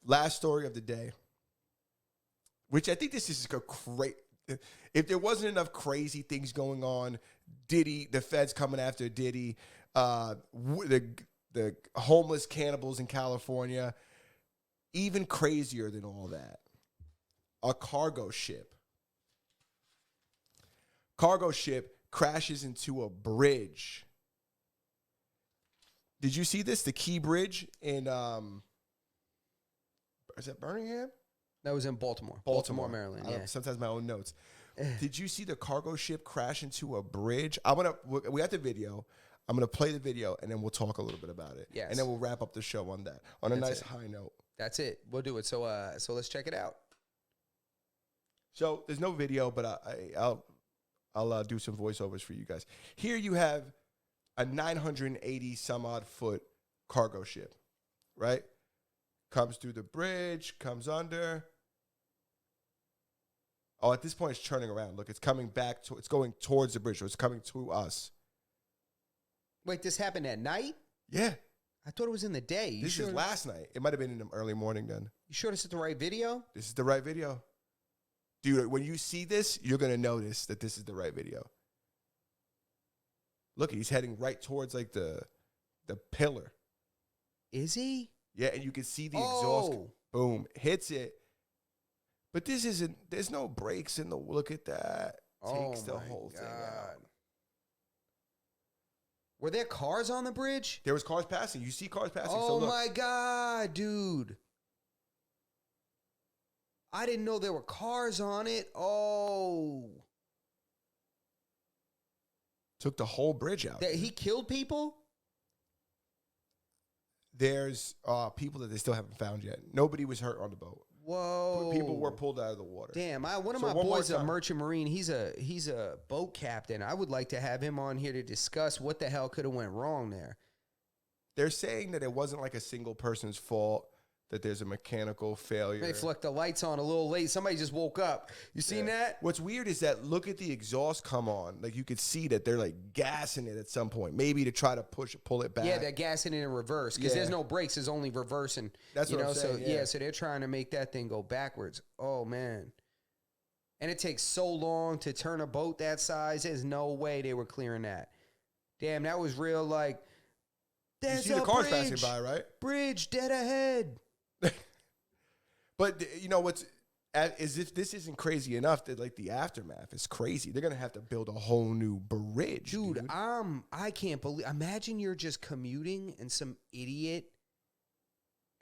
last story of the day, which I think this is a great. If there wasn't enough crazy things going on, Diddy, the feds coming after Diddy, the homeless cannibals in California, even crazier than all that, a cargo ship crashes into a bridge. Did you see this? The Key Bridge in, is that Birmingham? That was in Baltimore, Maryland. Yeah. Sometimes my own notes. Did you see the cargo ship crash into a bridge? We got the video. I'm gonna play the video and then we'll talk a little bit about it. Yes. And then we'll wrap up the show on that. On a nice high note. That's it. We'll do it. So let's check it out. So there's no video, but I'll do some voiceovers for you guys. Here you have a 980 some odd foot cargo ship, right? Comes through the bridge, comes under. Oh, at this point, it's turning around. Look, it's coming back. It's going towards the bridge. So it's coming to us. Wait, this happened at night? Yeah. I thought it was in the day. This is last night. It might have been in the early morning then. You sure this is the right video? This is the right video. Dude, when you see this, you're going to notice that this is the right video. Look, he's heading right towards like the pillar. Is he? Yeah, and you can see the exhaust. Boom. Hits it. But this isn't, there's no brakes in the, look at that. Takes the whole thing out. Were there cars on the bridge? There was cars passing. You see cars passing. Oh, my God, dude. I didn't know there were cars on it. Oh. Took the whole bridge out. He killed people? There's people that they still haven't found yet. Nobody was hurt on the boat. Whoa. People were pulled out of the water. Damn, one of my boys, a merchant marine, he's a boat captain. I would like to have him on here to discuss what the hell could have went wrong there. They're saying that it wasn't like a single person's fault, that there's a mechanical failure. They flicked the lights on a little late. Somebody just woke up. You seen that? What's weird is that look at the exhaust come on. Like you could see that they're like gassing it at some point, maybe to try to pull it back. Yeah, they're gassing it in reverse because there's no brakes. There's only reversing. That's what I'm saying. So they're trying to make that thing go backwards. Oh, man. And it takes so long to turn a boat that size. There's no way they were clearing that. Damn, that was real like, there's you see the cars passing by, right? Bridge dead ahead. But you know what's as if this isn't crazy enough that like the aftermath is crazy. They're gonna have to build a whole new bridge, dude. I can't believe. Imagine you're just commuting and some idiot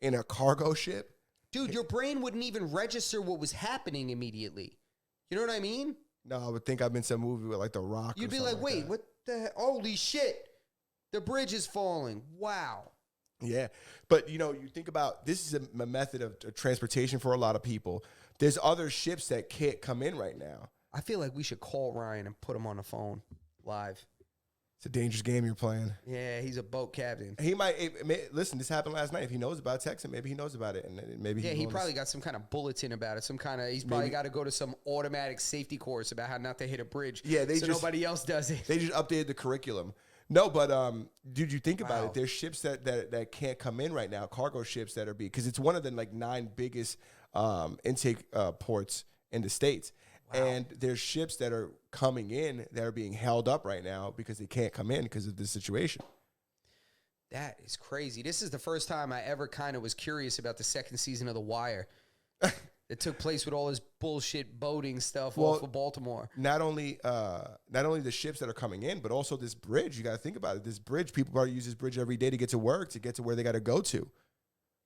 in a cargo ship, dude. Your brain wouldn't even register what was happening immediately. You know what I mean? No, I would think I'm in some movie with like The Rock. You'd be like, wait, what the holy shit? The bridge is falling. Wow. Yeah, but you know, you think about this is a method of transportation for a lot of people. There's other ships that can't come in right now. I feel like we should call Ryan and put him on the phone live. It's a dangerous game you're playing. Yeah, he's a boat captain. He listen. This happened last night. If he knows about it, text him. Maybe he knows about it, and maybe he probably got some kind of bulletin about it. He's probably got to go to some automatic safety course about how not to hit a bridge. Yeah, nobody else does it. They just updated the curriculum. No, but dude, you think about it. There's ships that can't come in right now, cargo ships that are because it's one of the like 9 biggest intake ports in the States. Wow. And there's ships that are coming in that are being held up right now because they can't come in because of this situation. That is crazy. This is the first time I ever kind of was curious about the second season of The Wire. It took place with all this bullshit boating stuff off of Baltimore. Not only the ships that are coming in, but also this bridge. You got to think about it. This bridge, people probably use this bridge every day to get to work, to get to where they got to go to.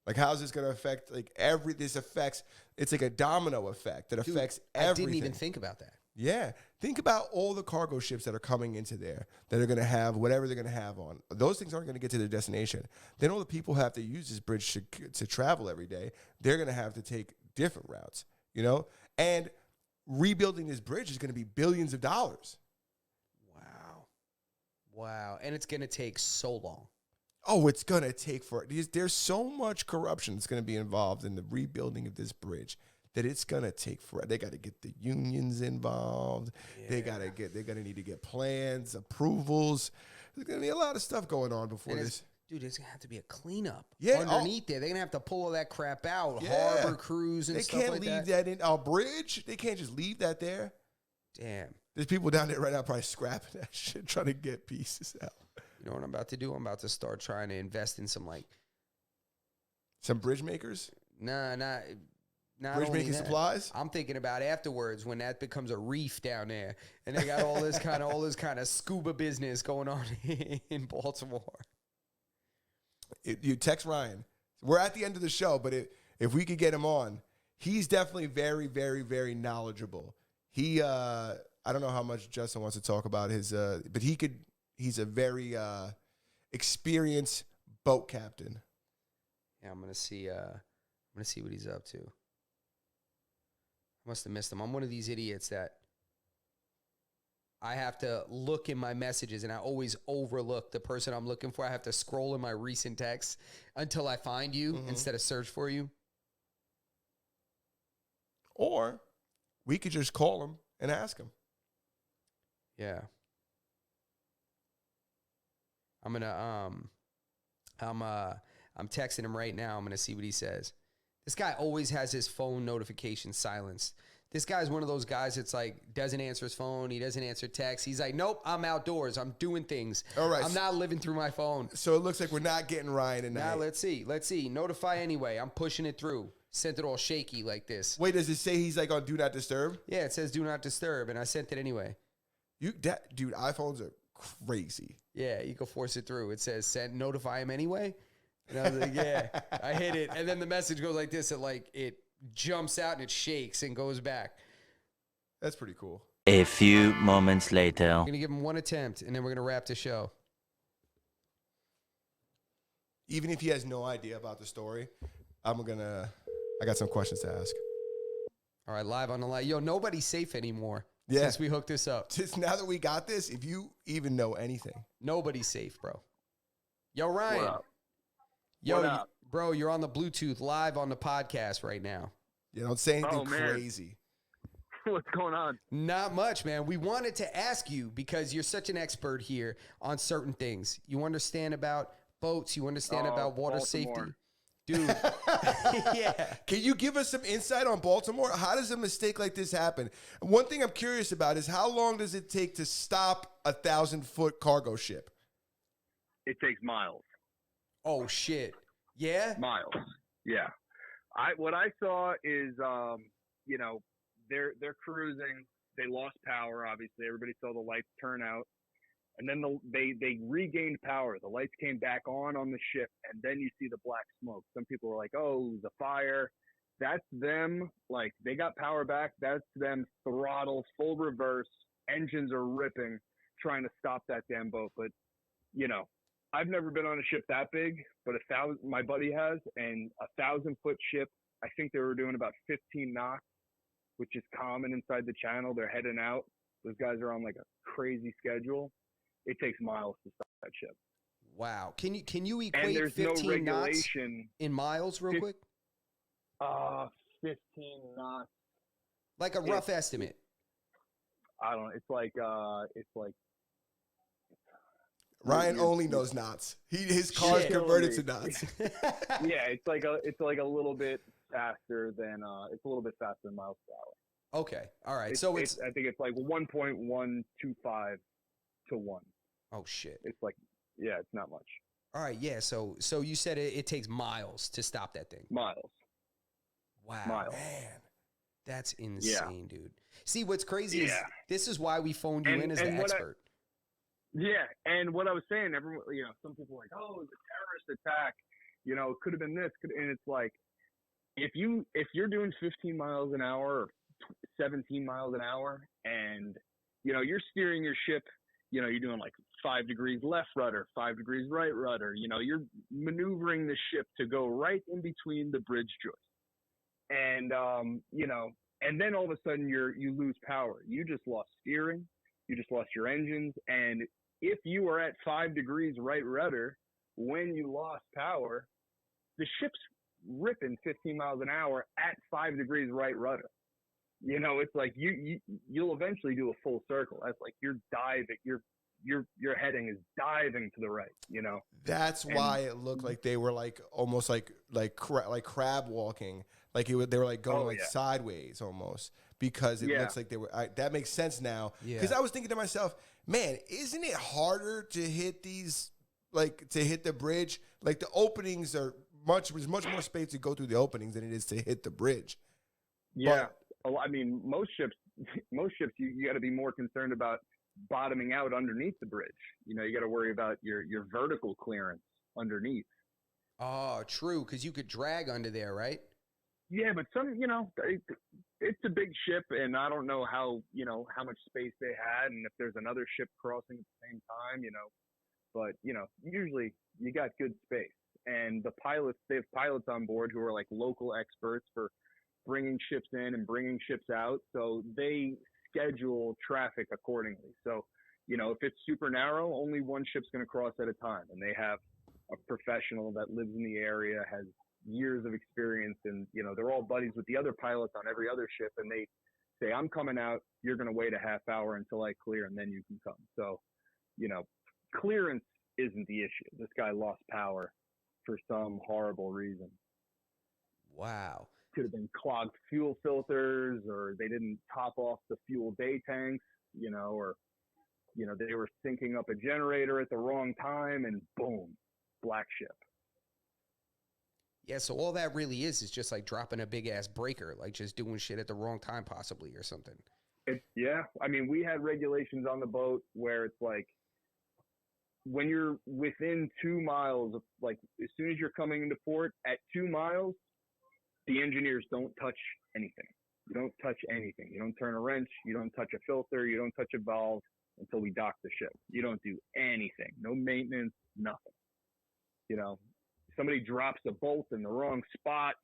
Like, how is this going to affect, like, it's like a domino effect that affects everything. I didn't even think about that. Yeah. Think about all the cargo ships that are coming into there that are going to have whatever they're going to have on. Those things aren't going to get to their destination. Then all the people who have to use this bridge to travel every day, they're going to have to take different routes, you know? And rebuilding this bridge is going to be billions of dollars. Wow. And it's going to take so long. Oh, it's going to take there's so much corruption that's going to be involved in the rebuilding of this bridge that it's going to take forever. They got to get the unions involved. Yeah. They're going to need to get plans, approvals. There's going to be a lot of stuff going on before this. Dude, there's going to have to be a cleanup underneath there. They're going to have to pull all that crap out. Yeah. Harbor crews and stuff like that. They can't leave that in our bridge. They can't just leave that there. Damn. There's people down there right now probably scrapping that shit, trying to get pieces out. You know what I'm about to do? I'm about to start trying to invest in some bridge makers? Not bridge making supplies? I'm thinking about afterwards when that becomes a reef down there and they got all this kind of scuba business going on in Baltimore. You text Ryan. We're at the end of the show, but if we could get him on, he's definitely very, very, very knowledgeable. He, I don't know how much Justin wants to talk about his, but he's a very experienced boat captain. Yeah, I'm gonna see what he's up to. I must have missed him. I'm one of these idiots that I have to look in my messages, and I always overlook the person I'm looking for. I have to scroll in my recent texts until I find you instead of search for you. Or we could just call him and ask him. Yeah. I'm texting him right now. I'm gonna see what he says. This guy always has his phone notifications silenced. This guy's one of those guys that's like, doesn't answer his phone. He doesn't answer texts. He's like, nope, I'm outdoors. I'm doing things. All right. I'm not living through my phone. So it looks like we're not getting Ryan tonight. Now, let's see. Notify anyway. I'm pushing it through. Sent it all shaky like this. Wait, does it say he's like on Do Not Disturb? Yeah, it says Do Not Disturb, and I sent it anyway. Dude, iPhones are crazy. Yeah, you can force it through. It says notify him anyway. And I was like, yeah. I hit it, and then the message goes like this. It jumps out and it shakes and goes back. That's pretty cool. A few moments later. We're going to give him one attempt, and then we're going to wrap the show. Even if he has no idea about the story, I got some questions to ask. All right, live on the line. Yo, nobody's safe anymore since we hooked this up. Just now that we got this, if you even know anything. Nobody's safe, bro. Yo, Ryan. What up? Yo, what up? Bro, you're on the Bluetooth live on the podcast right now. You don't say anything crazy. What's going on? Not much, man. We wanted to ask you because you're such an expert here on certain things. You understand about boats. You understand about water Baltimore. safety. Dude. Yeah. Can you give us some insight on Baltimore? How does a mistake like this happen? One thing I'm curious about is how long does it take to stop a 1,000-foot cargo ship? It takes miles. Oh, shit. Yeah? Miles. Yeah. What I saw is, they're cruising. They lost power, obviously. Everybody saw the lights turn out. And then they regained power. The lights came back on the ship, and then you see the black smoke. Some people were like, oh, the fire. That's them. Like, they got power back. That's them throttle, full reverse. Engines are ripping, trying to stop that damn boat. But, I've never been on a ship that big, but my buddy has, and 1,000-foot ship, I think they were doing about 15 knots, which is common inside the channel. They're heading out. Those guys are on like a crazy schedule. It takes miles to stop that ship. Wow. Can you equate and there's 15 no regulation knots in miles real quick? 15 knots. Like a rough estimate. I don't know. It's like Ryan only knows knots. His car's converted to knots. Yeah, it's like a little bit faster than miles per hour. Okay. All right. I think it's like 1.125 to 1. Oh shit. It's like, yeah, it's not much. All right. Yeah. So you said it takes miles to stop that thing. Miles. Wow. Miles. Man. That's insane, dude. See, what's crazy is this is why we phoned you in as the expert. And what I was saying, everyone, some people are like, oh, it's a terrorist attack. It could have been this. And it's like, if you're doing 15 miles an hour or 17 miles an hour and, you're steering your ship, you're doing like 5 degrees left rudder, 5 degrees right rudder, you're maneuvering the ship to go right in between the bridge joists. And, and then all of a sudden you lose power. You just lost steering. You just lost your engines. And if you were at 5 degrees right rudder when you lost power, the ship's ripping 15 miles an hour at 5 degrees right rudder. It's like you'll eventually do a full circle. That's like you're diving, your heading is diving to the right, you know. That's why it looked like they were like almost like crab walking, like they were like going sideways almost, because it looks like they were. That makes sense now. Because I was thinking to myself, man, isn't it harder to hit these, like to hit the bridge? Like the openings there's much more space to go through the openings than it is to hit the bridge. Yeah, I mean most ships you got to be more concerned about bottoming out underneath the bridge. You know, you got to worry about your vertical clearance underneath. Oh, true, because you could drag under there, right? Yeah, but some, you know, it's a big ship, and I don't know how much space they had, and if there's another ship crossing at the same time, you know. But you know, usually you got good space, and they have pilots on board who are like local experts for bringing ships in and bringing ships out, so they schedule traffic accordingly. So, you know, if it's super narrow, only one ship's going to cross at a time, and they have a professional that lives in the area, has years of experience, and you know, they're all buddies with the other pilots on every other ship, and they say, I'm coming out, you're going to wait a half hour until I clear, and then you can come. So, you know, clearance isn't the issue. This guy lost power for some horrible reason. Wow. Could have been clogged fuel filters, or they didn't top off the fuel day tanks, you know, or, you know, they were syncing up a generator at the wrong time, and boom, black ship. Yeah, so all that really is just like dropping a big ass breaker, like just doing shit at the wrong time possibly or something. Yeah, I mean, we had regulations on the boat where it's like, when you're within 2 miles of, like, as soon as you're coming into port at 2 miles, the engineers don't touch anything. You don't touch anything. You don't turn a wrench. You don't touch a filter. You don't touch a valve until we dock the ship. You don't do anything. No maintenance, nothing. You know, somebody drops a bolt in the wrong spot,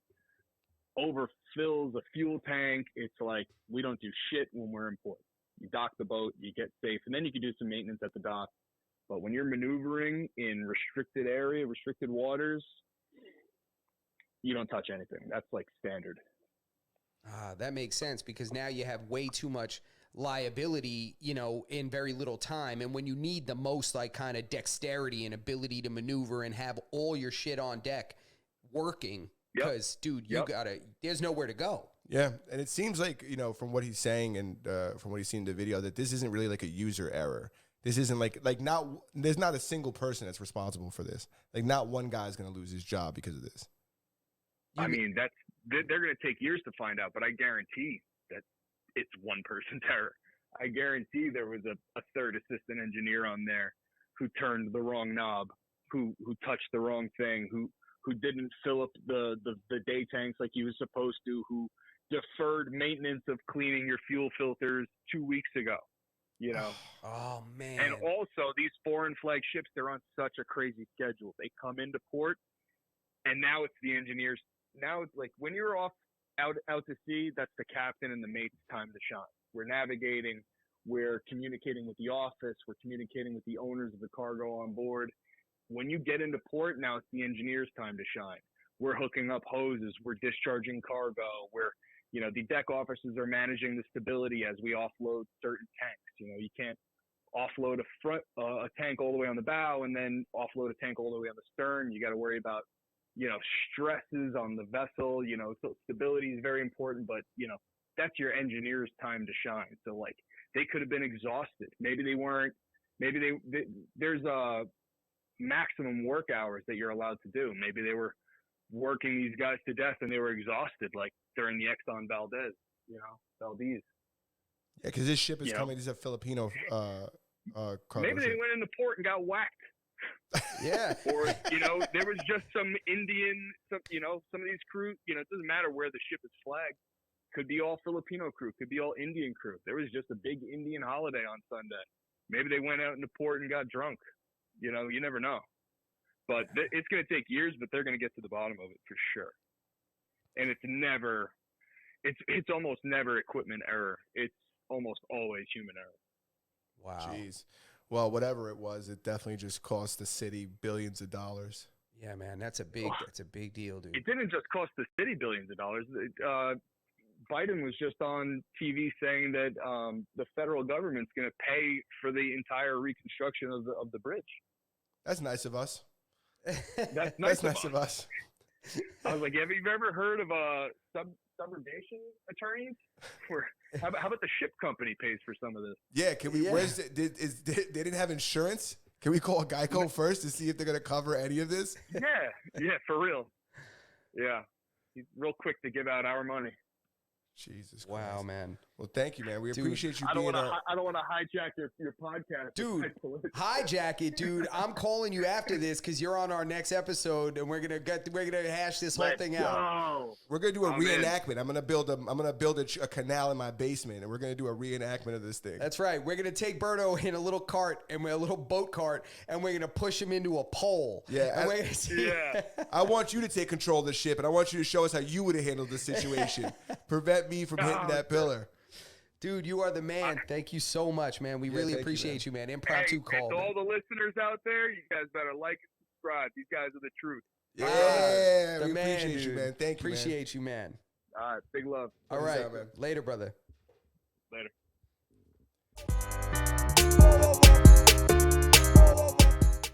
overfills a fuel tank. It's like, we don't do shit when we're in port. You dock the boat, you get safe, and then you can do some maintenance at the dock. But when you're maneuvering in restricted area, restricted waters, you don't touch anything. That's like standard. That makes sense, because now you have way too much liability, you know, in very little time. And when you need the most, like, kind of dexterity and ability to maneuver and have all your shit on deck working, because, dude, there's nowhere to go. Yeah, and it seems like, you know, from what he's saying and from what he's seen in the video, that this isn't really like a user error. This isn't there's not a single person that's responsible for this. Like, not one guy's going to lose his job because of this. I mean, they're going to take years to find out, but I guarantee that it's one person's error. I guarantee there was a third assistant engineer on there who turned the wrong knob, who touched the wrong thing, who didn't fill up the day tanks like he was supposed to, who deferred maintenance of cleaning your fuel filters 2 weeks ago. You know. Oh, man. And also, these foreign flag ships, they're on such a crazy schedule. They come into port, and now it's the engineers. Now it's like when you're out to sea, that's the captain and the mate's time to shine. We're navigating, we're communicating with the office, we're communicating with the owners of the cargo on board. When you get into port, now it's the engineer's time to shine. We're hooking up hoses, we're discharging cargo, the deck officers are managing the stability as we offload certain tanks. You know, you can't offload a tank all the way on the bow and then offload a tank all the way on the stern. You got to worry about, stresses on the vessel. So stability is very important, but that's your engineer's time to shine. So like they could have been exhausted. Maybe they weren't. Maybe there's a maximum work hours that you're allowed to do. Maybe they were working these guys to death and they were exhausted, like during the Exxon Valdez, Valdez. Yeah, because this ship is coming. This is a Filipino cargo Maybe they ship. went into port and got whacked. Yeah. Or, there was just some Indian, some of these crew, it doesn't matter where the ship is flagged. Could be all Filipino crew, could be all Indian crew. There was just a big Indian holiday on Sunday. Maybe they went out into port and got drunk. You never know. But it's going to take years, but they're going to get to the bottom of it for sure. And it's almost never equipment error. It's almost always human error. Wow. Jeez. Well, whatever it was, it definitely just cost the city billions of dollars. Yeah, man, that's a big deal, dude. It didn't just cost the city billions of dollars. Biden was just on TV saying that the federal government's going to pay for the entire reconstruction of the bridge. That's nice of us. That's nice of us. I was like, have you ever heard of subrogation attorneys? How about the ship company pays for some of this? Yeah, can we? Yeah. They didn't have insurance? Can we call Geico first to see if they're going to cover any of this? Yeah, for real. Yeah, he's real quick to give out our money. Jesus Christ. Wow, man. Well, thank you, man. We appreciate you I don't being want to hijack your podcast. Dude, hijack it, dude. I'm calling you after this because you're on our next episode, and we're gonna hash this whole thing out. We're gonna do a reenactment. I'm gonna build a canal in my basement, and we're gonna do a reenactment of this thing. That's right. We're gonna take Berto in a little cart and a little boat cart, and we're gonna push him into a pole. Yeah, I want you to take control of the ship, and I want you to show us how you would have handled this situation. Prevent me from hitting that pillar. Dude, you are the man. Thank you so much, man. We really appreciate you, man. Impromptu call. To all the listeners out there, you guys better like and subscribe. These guys are the truth. Yeah, we appreciate you, man. Thank you, appreciate you, man. All right, big love. All right, later, brother.